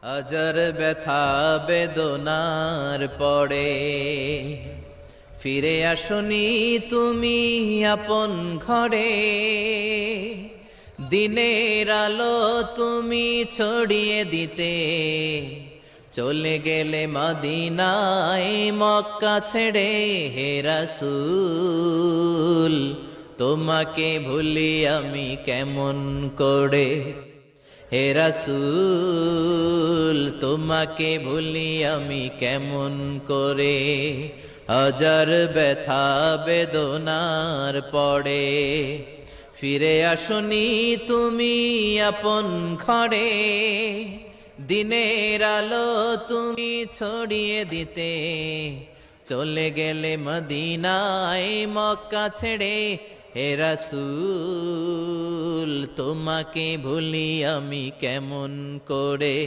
হাজার ব্যথা বেদনার পরে ফিরে আসনি তুমি আপন ঘরে। দিনের আলো তুমি ছড়িয়ে দিতে চলে গেলে মদিনায় মক্কা ছেড়ে। হে রাসূল তোমাকে ভুলি আমি কেমন করে। হে রাসূল তোমাকে ভুলি আমি কেমন করে। হাজার ব্যথা বেদনার পরে ফিরে আসনি তুমি আপন ঘরে। দিনের আলো তুমি ছড়িয়ে দিতে চলে গেলে মদিনায় মক্কা ছেড়ে। হে রাসূল তোমাকে ভুলি আমি কেমন করে।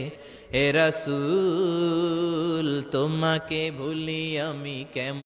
হে রাসূল তোমাকে ভুলি আমি কেমন